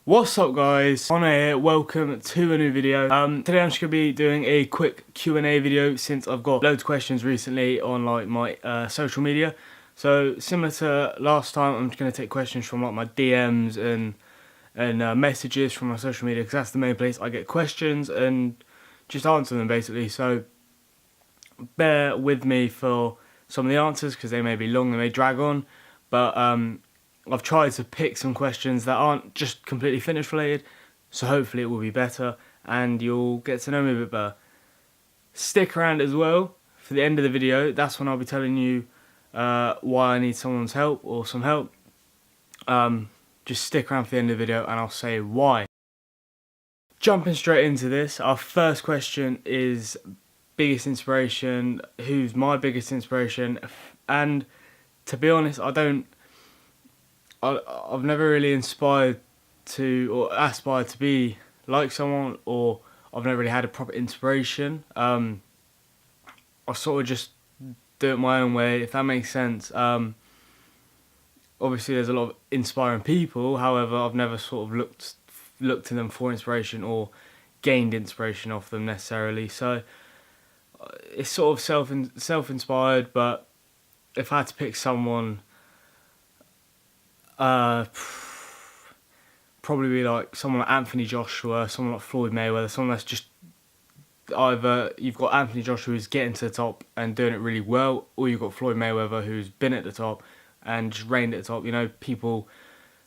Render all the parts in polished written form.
What's up guys, Connor here, welcome to a new video. Today I'm just going to be doing a quick Q&A video since I've got loads of questions recently on like my social media. So similar to last time, I'm just going to take questions from like my DMs and messages from my social media, because that's the main place I get questions, and just answer them basically. So bear with me for some of the answers because they may be long, they may drag on, but I've tried to pick some questions that aren't just completely fitness related, so hopefully it will be better and you'll get to know me a bit better. Stick around as well for the end of the video. That's when I'll be telling you why I need someone's help or some help. Just stick around for the end of the video and I'll say why. Jumping straight into this, our first question is biggest inspiration. Who's my biggest inspiration? And to be honest, I've never really inspired to or aspired to be like someone, or I've never really had a proper inspiration. I sort of just do it my own way, if that makes sense. Obviously there's a lot of inspiring people, however I've never sort of looked to them for inspiration or gained inspiration off them necessarily. So it's sort of self-inspired, but if I had to pick someone, probably be like someone like Anthony Joshua, someone like Floyd Mayweather, someone that's just either you've got Anthony Joshua who's getting to the top and doing it really well, or you've got Floyd Mayweather who's been at the top and just reigned at the top. You know, people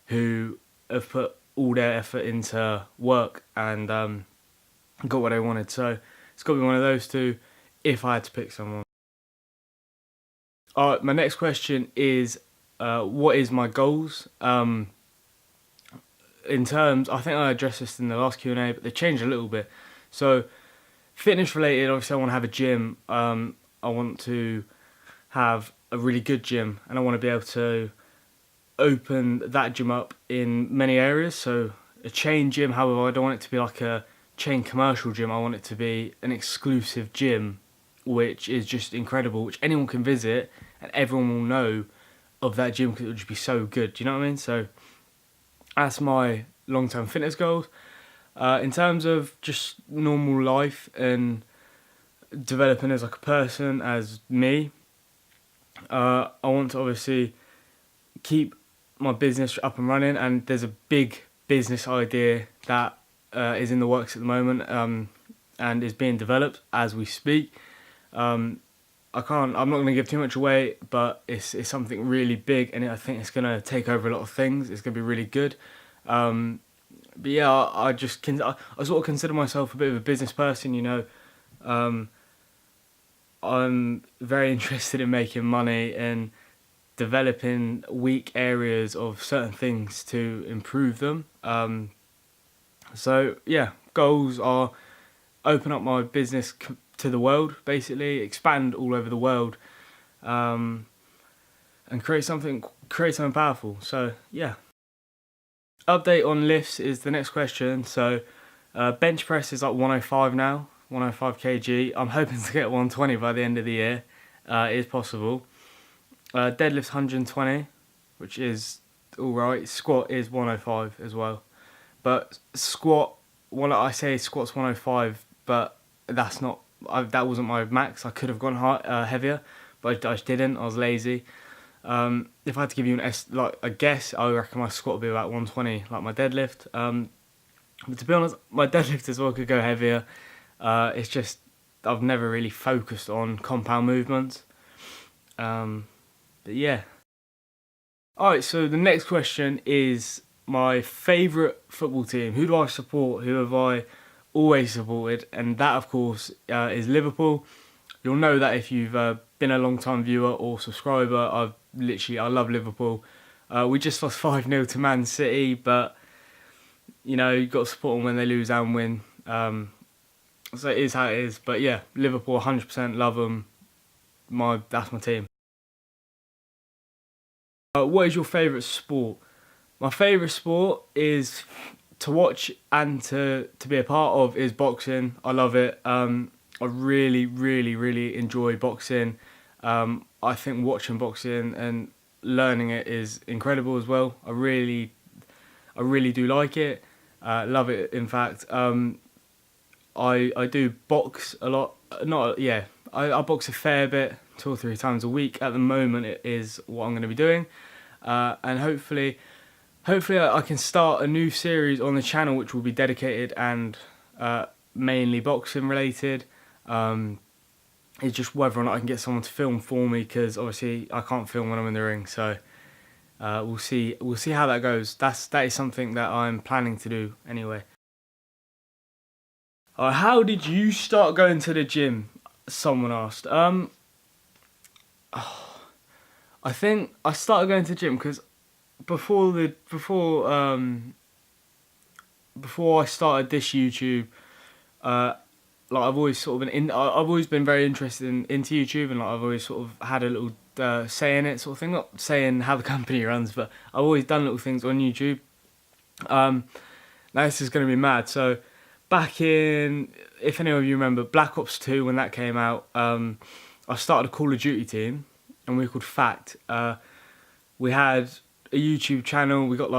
who have put all their effort into work and got what they wanted. So it's got to be one of those two if I had to pick someone. Alright, my next question is, what is my goals? In terms, I think I addressed this in the last Q&A, but they changed a little bit. So, fitness related, obviously I want to have a gym. I want to have a really good gym, and I want to be able to open that gym up in many areas. So, a chain gym, however, I don't want it to be like a chain commercial gym. I want it to be an exclusive gym, which is just incredible, which anyone can visit, and everyone will know of that gym because it would just be so good. Do you know what I mean? So that's my long-term fitness goals. In terms of just normal life and developing as like a person, as me, I want to obviously keep my business up and running, and there's a big business idea that is in the works at the moment, and is being developed as we speak. I'm not going to give too much away, but it's something really big, and I think it's going to take over a lot of things. It's going to be really good. But yeah, I sort of consider myself a bit of a business person, you know. I'm very interested in making money and developing weak areas of certain things to improve them. So yeah, goals are open up my business to the world, basically expand all over the world, and create something powerful. So yeah. Update on lifts is the next question. So bench press is like 105 now, 105 kg. I'm hoping to get 120 by the end of the year. It is possible. Deadlift's 120, which is all right. Squat is 105 as well, but squat, I say squat's 105, but that's not. That wasn't my max. I could have gone heavier, but I just didn't. I was lazy. If I had to give you a guess, I reckon my squat would be about 120, like my deadlift. But to be honest, my deadlift as well could go heavier. It's just I've never really focused on compound movements. But yeah. Alright, so the next question is my favourite football team. Who do I support? Who have I always supported? And that, of course, is Liverpool. You'll know that if you've been a long-time viewer or subscriber. I love Liverpool. We just lost 5-0 to Man City, but you know, you've got to support them when they lose and win. So it is how it is. But yeah, Liverpool 100%, love them. That's my team. What is your favourite sport? My favourite sport is to watch and to be a part of is boxing. I love it. I really, really, really enjoy boxing. I think watching boxing and learning it is incredible as well. I really do like it. Love it, in fact. I do box a lot. Not yeah, I box a fair bit, 2 or 3 times a week. At the moment, it is what I'm going to be doing, and hopefully I can start a new series on the channel which will be dedicated and mainly boxing related. It's just whether or not I can get someone to film for me, because obviously I can't film when I'm in the ring. So we'll see how that goes. That is something that I'm planning to do anyway. How did you start going to the gym? Someone asked. I think I started going to the gym because before I started this YouTube, like I've always sort of I've always been very interested into YouTube, and like I've always sort of had a little say in it, sort of thing. Not saying how the company runs, but I've always done little things on YouTube. Now this is going to be mad. So back in, if any of you remember, Black Ops 2, when that came out, I started a Call of Duty team, and we were called Fact. We had a YouTube channel. We got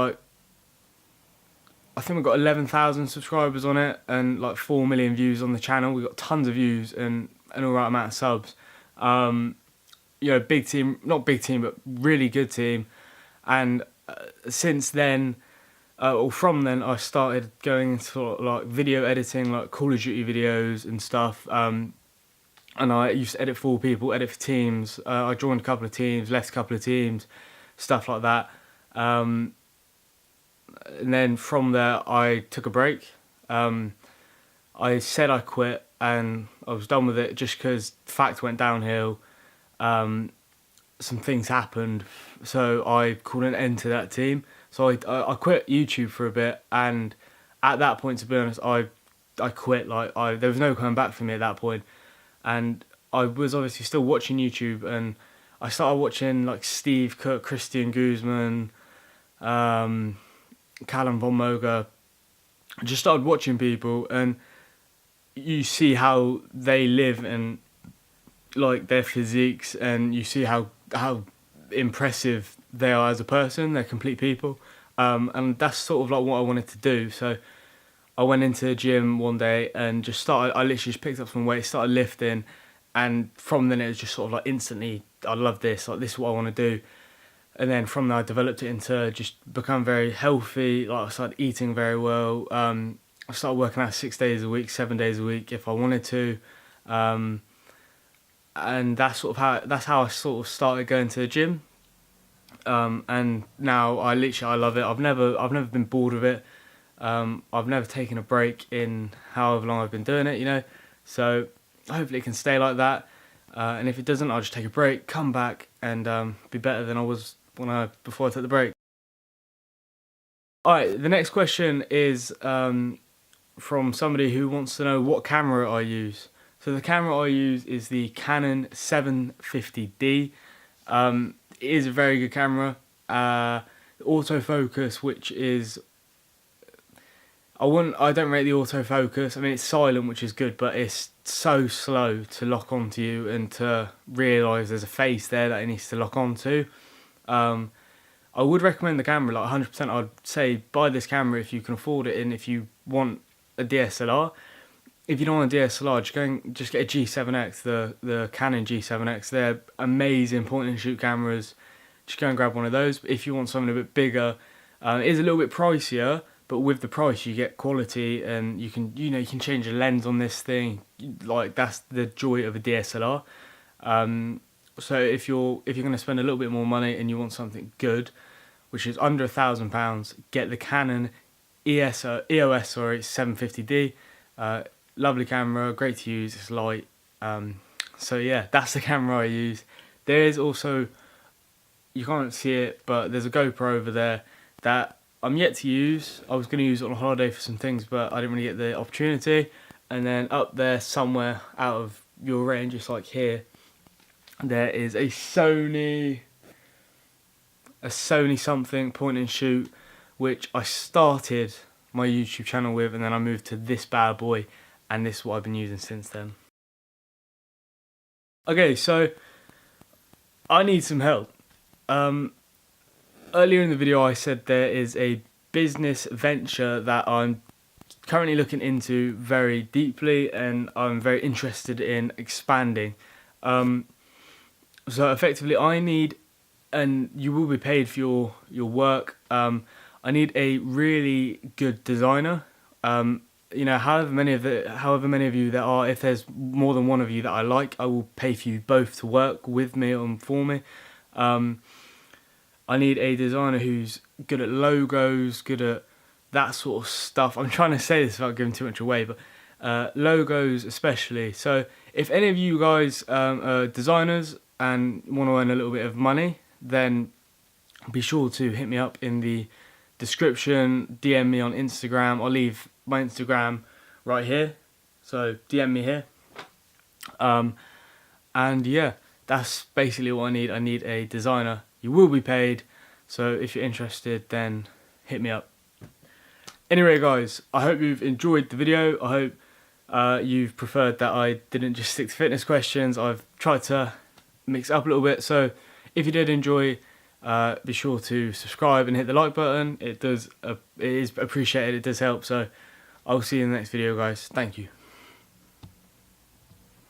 I think we got 11,000 subscribers on it, and like 4 million views on the channel. We got tons of views and an alright amount of subs. Big team, not big team, but really good team. And since then, or from then, I started going into sort of like video editing, like Call of Duty videos and stuff. And I used to edit for people, edit for teams. I joined a couple of teams, left a couple of teams, stuff like that. And then from there, I took a break. I said I quit, and I was done with it just because Fact went downhill. Some things happened, so I called an end to that team. So I quit YouTube for a bit, and at that point, to be honest, I quit. There was no coming back for me at that point, and I was obviously still watching YouTube, and I started watching like Steve Cook, Christian Guzman, Callum Von Moga. I just started watching people, and you see how they live and like their physiques, and you see how impressive they are as a person. They're complete people, and that's sort of like what I wanted to do. So I went into the gym one day and just started. I literally just picked up some weights, started lifting, and from then it was just sort of like instantly, I love this. Like, this is what I want to do. And then from there, I developed it into just become very healthy. Like, I started eating very well. I started working out 6 days a week, 7 days a week if I wanted to. And that's how I sort of started going to the gym. And now I love it. I've never been bored of it. I've never taken a break in however long I've been doing it, you know. So hopefully it can stay like that. And if it doesn't, I'll just take a break, come back, and be better than I was before I took the break. Alright, the next question is from somebody who wants to know what camera I use. So the camera I use is the Canon 750D. It is a very good camera. Autofocus, which is, I don't rate the autofocus. I mean, it's silent, which is good, but it's so slow to lock onto you and to realise there's a face there that it needs to lock onto. I would recommend the camera, like 100%. I'd say buy this camera if you can afford it, and if you want a DSLR. If you don't want a DSLR, just get a G7X, the Canon G7X. They're amazing point and shoot cameras. Just go and grab one of those. But if you want something a bit bigger, it is a little bit pricier, but with the price you get quality, and you can change the lens on this thing. Like, that's the joy of a DSLR. So if you're going to spend a little bit more money and you want something good, which is under £1,000, get the Canon EOS 750D. Lovely camera, great to use, it's light. So yeah, that's the camera I use. There is also, you can't see it, but there's a GoPro over there that I'm yet to use. I was going to use it on holiday for some things, but I didn't really get the opportunity. And then up there somewhere out of your range, just like here, there is a Sony something point and shoot, which I started my YouTube channel with, and then I moved to this bad boy, and this is what I've been using since then. Okay, so I need some help. Earlier in the video I said there is a business venture that I'm currently looking into very deeply, and I'm very interested in expanding. So effectively, I need, and you will be paid for your work. I need a really good designer. However many of you there are, if there's more than one of you that I like, I will pay for you both to work with me and for me. I need a designer who's good at logos, good at that sort of stuff. I'm trying to say this without giving too much away, but logos especially. So if any of you guys are designers and want to earn a little bit of money, then be sure to hit me up in the description, DM me on Instagram. I'll leave my Instagram right here, so DM me here. And yeah, that's basically what I need. I need a designer. You will be paid, so if you're interested, then hit me up. Anyway guys, I hope you've enjoyed the video. I hope you've preferred that I didn't just stick to fitness questions. I've tried to mix it up a little bit, so if you did enjoy, be sure to subscribe and hit the like button. It is appreciated, it does help. So I'll see you in the next video guys. Thank you.